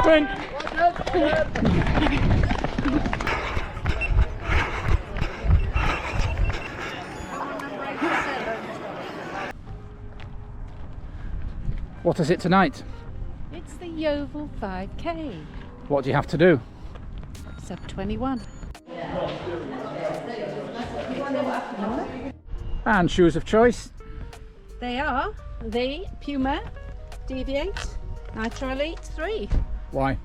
Sprint! What is it tonight? It's the Yeovil 5K. What do you have to do? Sub 21. And shoes of choice? They are the Puma Deviate Nitro Elite 3. Why?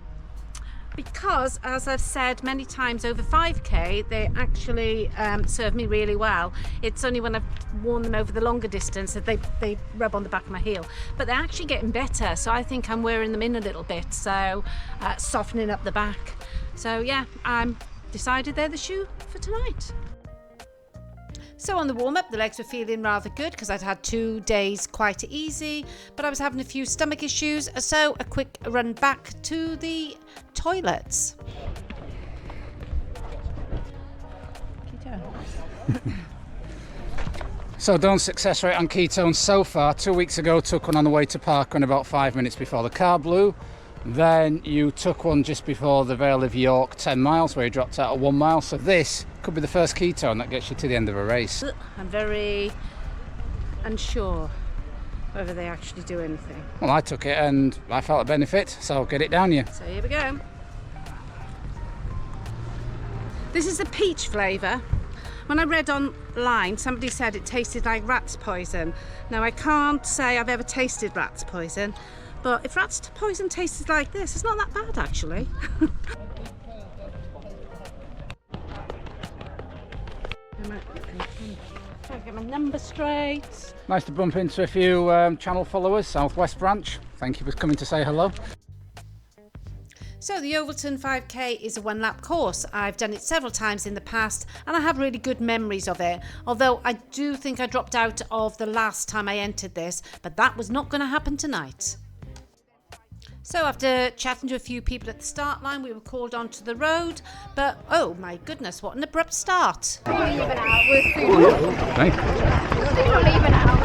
Because, as I've said many times over 5K, they actually serve me really well. It's only when I've worn them over the longer distance that they rub on the back of my heel. But they're actually getting better, so I think I'm wearing them in a little bit, so softening up the back. So yeah, I'm decided they're the shoe for tonight. So on the warm-up, the legs were feeling rather good because I'd had 2 days quite easy, but I was having a few stomach issues, so a quick run back to the toilets. So Dawn's success rate on ketones so far. 2 weeks ago took one on the way to Parkrun about 5 minutes before the car blew. Then you took one just before the Vale of York 10 miles where you dropped out at 1 mile. So this could be the first ketone that gets you to the end of a race. I'm very unsure whether they actually do anything. Well, I took it and I felt a benefit, so I'll get it down you. So here we go. This is the peach flavour. When I read online, somebody said it tasted like rat's poison. Now, I can't say I've ever tasted rat's poison, but if rat's poison tasted like this, it's not that bad actually. I'll get my number straight. Nice to bump into a few channel followers, Southwest Branch. Thank you for coming to say hello. So the Yeovilton 5K is a 1-lap course. I've done it several times in the past and I have really good memories of it. Although I do think I dropped out of the last time I entered this, but that was not going to happen tonight. So after chatting to a few people at the start line, we were called onto the road, but oh my goodness, what an abrupt start. We're leaving out. We're soon. We're leaving out.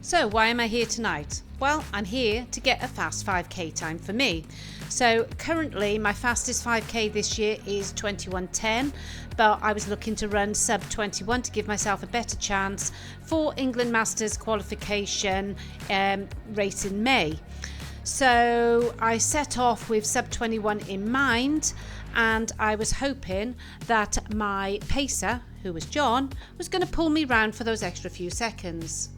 So why am I here tonight? Well, I'm here to get a fast 5K time for me. So currently my fastest 5K this year is 21:10, but I was looking to run sub 21 to give myself a better chance for England Masters qualification race in May. So I set off with sub 21 in mind, and I was hoping that my pacer, who was John, was going to pull me round for those extra few seconds.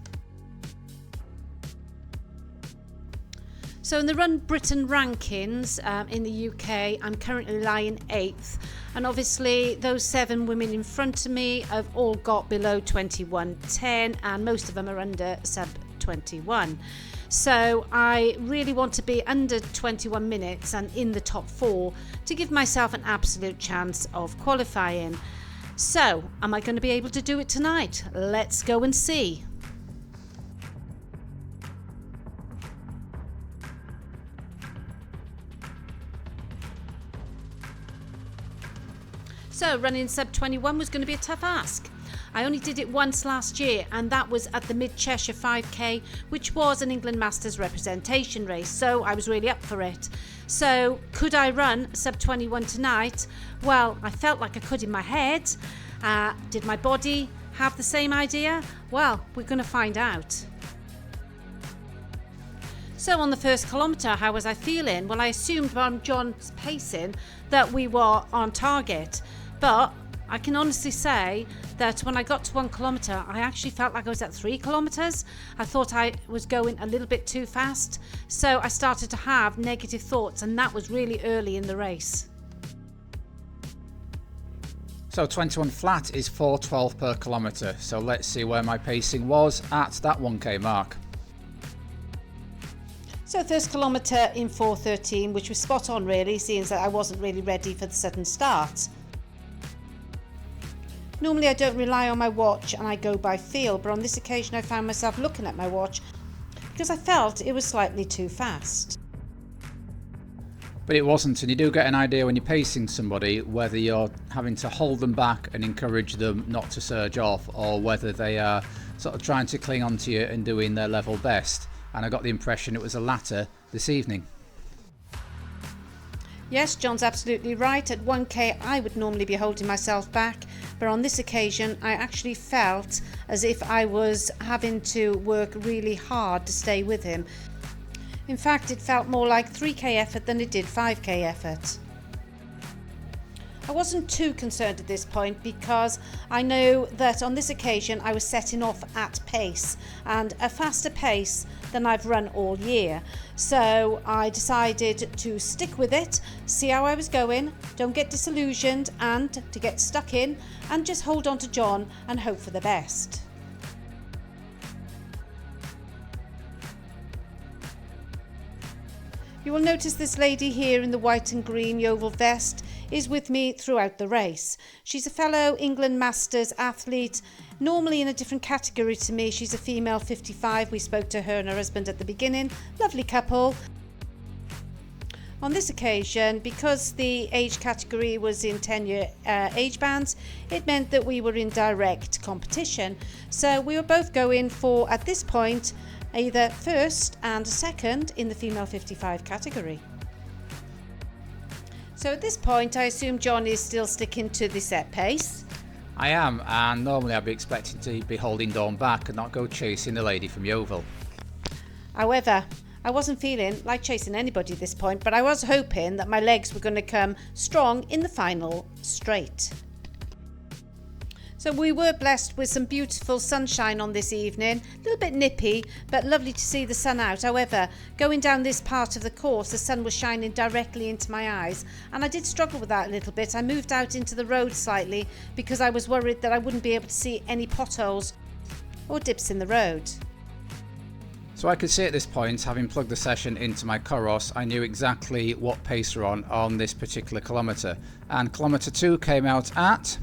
So in the Run Britain rankings in the UK, I'm currently lying 8th, and obviously those 7 women in front of me have all got below 21:10, and most of them are under sub 21. So I really want to be under 21 minutes and in the top 4 to give myself an absolute chance of qualifying. So am I going to be able to do it tonight? Let's go and see. So running sub 21 was going to be a tough ask. I only did it once last year, and that was at the Mid Cheshire 5K, which was an England Masters representation race, so I was really up for it. So could I run sub 21 tonight? Well, I felt like I could in my head. Did my body have the same idea? Well, we're going to find out. So on the first kilometre, how was I feeling? Well, I assumed from John's pacing that we were on target. But I can honestly say that when I got to 1 kilometre, I actually felt like I was at 3 kilometres. I thought I was going a little bit too fast. So I started to have negative thoughts, and that was really early in the race. So 21 flat is 4:12 per kilometre. So let's see where my pacing was at that 1K mark. So first kilometre in 4:13, which was spot on really, seeing that I wasn't really ready for the sudden start. Normally I don't rely on my watch and I go by feel, but on this occasion I found myself looking at my watch because I felt it was slightly too fast. But it wasn't, and you do get an idea when you're pacing somebody whether you're having to hold them back and encourage them not to surge off, or whether they are sort of trying to cling on to you and doing their level best. And I got the impression it was the latter this evening. Yes, John's absolutely right. At 1k I would normally be holding myself back, but on this occasion I actually felt as if I was having to work really hard to stay with him. In fact, it felt more like 3k effort than it did 5k effort. I wasn't too concerned at this point because I know that on this occasion I was setting off at pace, and a faster pace than I've run all year. So I decided to stick with it, see how I was going, don't get disillusioned and to get stuck in, and just hold on to John and hope for the best. You will notice this lady here in the white and green Yeovil vest is with me throughout the race. She's a fellow England Masters athlete, normally in a different category to me. She's a female 55. We spoke to her and her husband at the beginning. Lovely couple. On this occasion, because the age category was in 10-year age bands, it meant that we were in direct competition. So we were both going for, at this point, either first and second in the female 55 category. So at this point I assume John is still sticking to the set pace. I am, and normally I'd be expecting to be holding Dawn back and not go chasing the lady from Yeovil. However, I wasn't feeling like chasing anybody at this point, but I was hoping that my legs were going to come strong in the final straight. So we were blessed with some beautiful sunshine on this evening, a little bit nippy, but lovely to see the sun out. However, going down this part of the course, the sun was shining directly into my eyes, and I did struggle with that a little bit. I moved out into the road slightly because I was worried that I wouldn't be able to see any potholes or dips in the road. So I could see at this point, having plugged the session into my Coros, I knew exactly what pace we're on this particular kilometre. And kilometre 2 came out at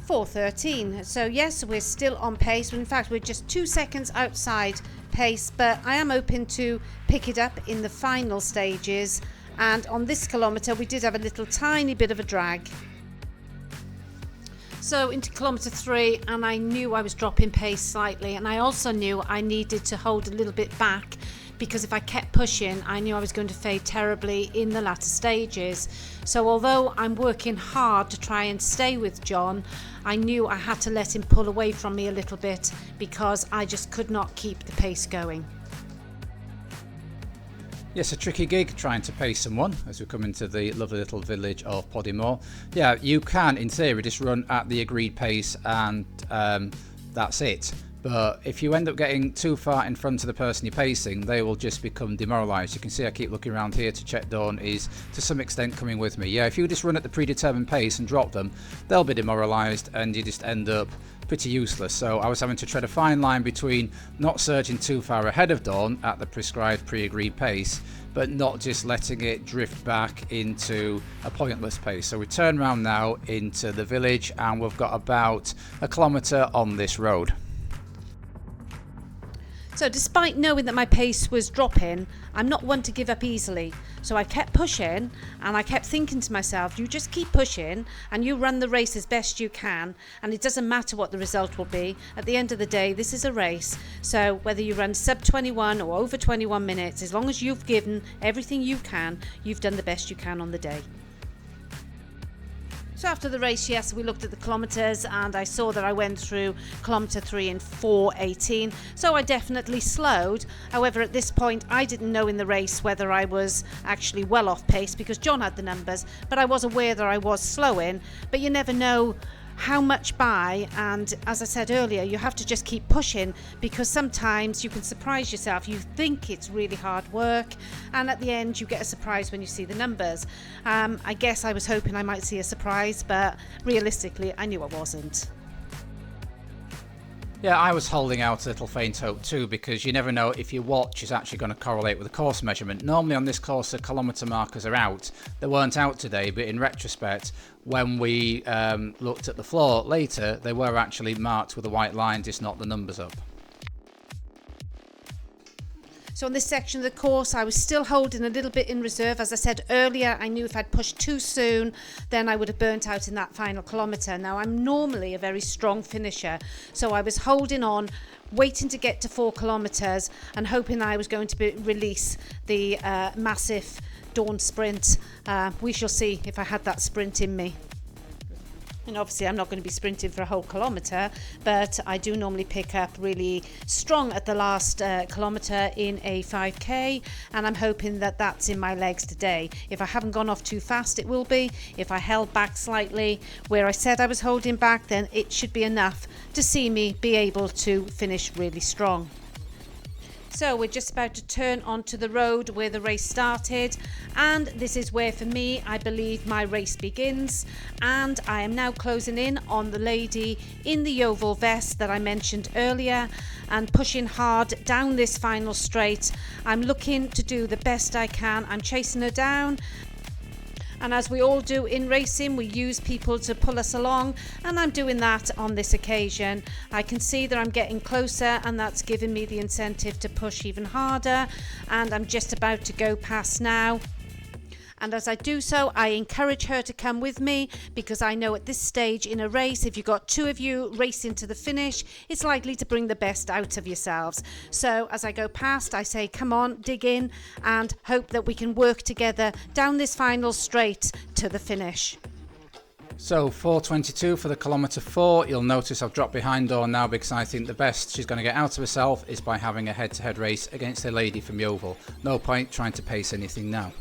4:13. So yes, we're still on pace. In fact, we're just 2 seconds outside pace, but I am hoping to pick it up in the final stages. And on this kilometre we did have a little tiny bit of a drag. So into kilometre 3, and I knew I was dropping pace slightly, and I also knew I needed to hold a little bit back, because if I kept pushing I knew I was going to fade terribly in the latter stages. So although I'm working hard to try and stay with John, I knew I had to let him pull away from me a little bit because I just could not keep the pace going. Yes, a tricky gig trying to pace someone as we come into the lovely little village of Podimore. Yeah, you can in theory just run at the agreed pace and that's it. But if you end up getting too far in front of the person you're pacing, they will just become demoralised. You can see I keep looking around here to check Dawn is to some extent coming with me. Yeah, if you just run at the predetermined pace and drop them, they'll be demoralised and you just end up pretty useless. So I was having to tread a fine line between not surging too far ahead of Dawn at the prescribed pre-agreed pace, but not just letting it drift back into a pointless pace. So we turn around now into the village and we've got about a kilometre on this road. So despite knowing that my pace was dropping, I'm not one to give up easily. So I kept pushing and I kept thinking to myself, you just keep pushing and you run the race as best you can, and it doesn't matter what the result will be. At the end of the day, this is a race. So whether you run sub 21 or over 21 minutes, as long as you've given everything you can, you've done the best you can on the day. So after the race, yes, we looked at the kilometres and I saw that I went through kilometre 3 in 4:18. So I definitely slowed. However, at this point, I didn't know in the race whether I was actually well off pace because John had the numbers, but I was aware that I was slowing. But you never know how much by, and as I said earlier, you have to just keep pushing because sometimes you can surprise yourself. You think it's really hard work and at the end you get a surprise when you see the numbers. I guess I was hoping I might see a surprise, but realistically I knew I wasn't. Yeah, I was holding out a little faint hope too, because you never know if your watch is actually going to correlate with the course measurement. Normally on this course the kilometre markers are out. They weren't out today, but in retrospect, when we looked at the floor later, they were actually marked with a white line, just not the numbers up. So on this section of the course, I was still holding a little bit in reserve. As I said earlier, I knew if I'd pushed too soon, then I would have burnt out in that final kilometre. Now, I'm normally a very strong finisher, so I was holding on, waiting to get to 4 kilometres and hoping I was going to release the massive dawn sprint. We shall see if I had that sprint in me. And obviously I'm not going to be sprinting for a whole kilometre, but I do normally pick up really strong at the last kilometre in a 5k, and I'm hoping that that's in my legs today. If I haven't gone off too fast, it will be. If I held back slightly where I said I was holding back, then it should be enough to see me be able to finish really strong. So we're just about to turn onto the road where the race started, and this is where, for me, I believe my race begins. And I am now closing in on the lady in the Yeovil vest that I mentioned earlier and pushing hard down this final straight. I'm looking to do the best I can. I'm chasing her down. And as we all do in racing, we use people to pull us along, and I'm doing that on this occasion. I can see that I'm getting closer, and that's giving me the incentive to push even harder, and I'm just about to go past now. And as I do so, I encourage her to come with me, because I know at this stage in a race, if you've got 2 of you racing to the finish, it's likely to bring the best out of yourselves. So as I go past, I say, come on, dig in, and hope that we can work together down this final straight to the finish. So 4:22 for the kilometre 4. You'll notice I've dropped behind Dawn now, because I think the best she's going to get out of herself is by having a head-to-head race against a lady from Yeovil. No point trying to pace anything now.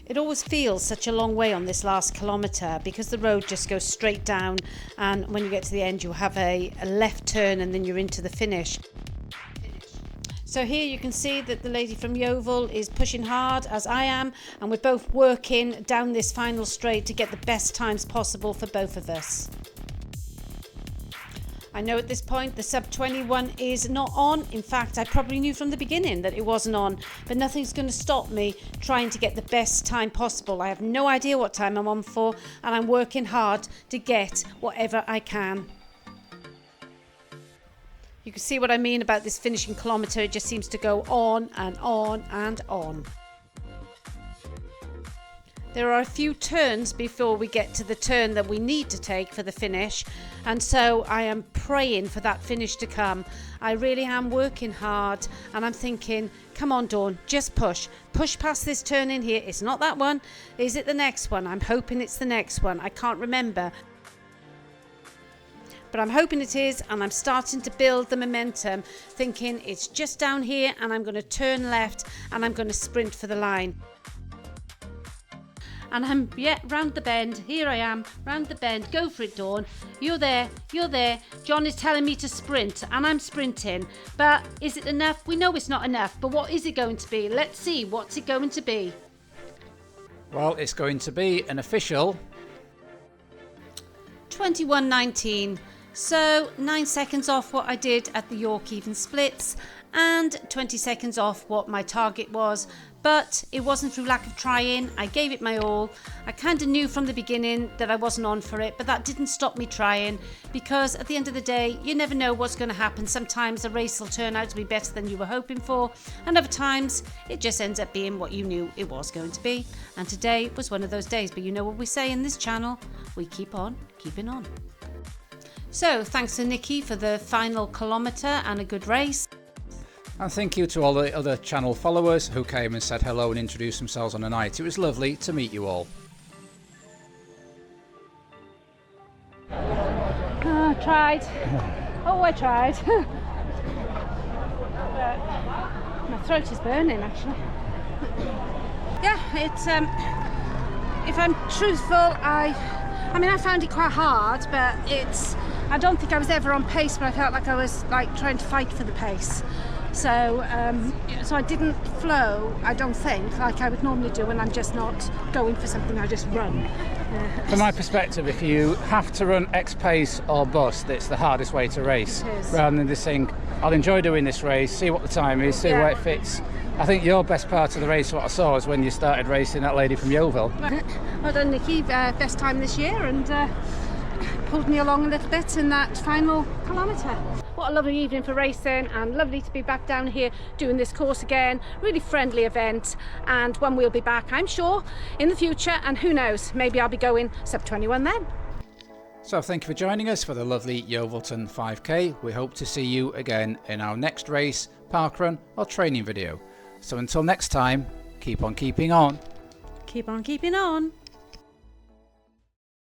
It always feels such a long way on this last kilometre, because the road just goes straight down, and when you get to the end you have a left turn and then you're into the finish. So here you can see that the lady from Yeovil is pushing hard, as I am, and we're both working down this final straight to get the best times possible for both of us. I know at this point the sub 21 is not on. In fact, I probably knew from the beginning that it wasn't on, but nothing's going to stop me trying to get the best time possible. I have no idea what time I'm on for, and I'm working hard to get whatever I can. You can see what I mean about this finishing kilometre. It just seems to go on and on and on. There are a few turns before we get to the turn that we need to take for the finish, and so I am praying for that finish to come. I really am working hard, and I'm thinking, come on Dawn, just push past this turn in here. It's not that one. Is it the next one? I'm hoping it's the next one. I can't remember, but I'm hoping it is, and I'm starting to build the momentum, thinking it's just down here, and I'm going to turn left and I'm going to sprint for the line. And I'm, round the bend. Here I am, round the bend. Go for it, Dawn. You're there. John is telling me to sprint, and I'm sprinting. But is it enough? We know it's not enough. But what is it going to be? Let's see. What's it going to be? Well, it's going to be an official 21:19. So 9 seconds off what I did at the York even splits, and 20 seconds off what my target was. But it wasn't through lack of trying. I gave it my all. I kind of knew from the beginning that I wasn't on for it, but that didn't stop me trying, because at the end of the day, you never know what's going to happen. Sometimes a race will turn out to be better than you were hoping for, and other times it just ends up being what you knew it was going to be. And today was one of those days. But you know what we say in this channel, we keep on keeping on. So thanks to Nikki for the final kilometre and a good race. And thank you to all the other channel followers who came and said hello and introduced themselves on the night. It was lovely to meet you all. I tried. I tried. But my throat is burning, actually. Yeah, it's if I'm truthful, I found it quite hard, but I don't think I was ever on pace, but I felt like I was trying to fight for the pace. So I didn't flow, I don't think, like I would normally do when I'm just not going for something, I just run. From my perspective, if you have to run X pace or bust, it's the hardest way to race. It is. Rather than just think, I'll enjoy doing this race, see what the time is, see where it fits. I think your best part of the race, what I saw, was when you started racing that lady from Yeovil. Well done, Nikki. Best time this year, and pulled me along a little bit in that final kilometre. What a lovely evening for racing, and lovely to be back down here doing this course again. Really friendly event, and one we'll be back, I'm sure, in the future, and who knows, maybe I'll be going sub 21 then. So thank you for joining us for the lovely Yeovilton 5k. We hope to see you again in our next race, parkrun or training video. So until next time, keep on keeping on. Keep on keeping on.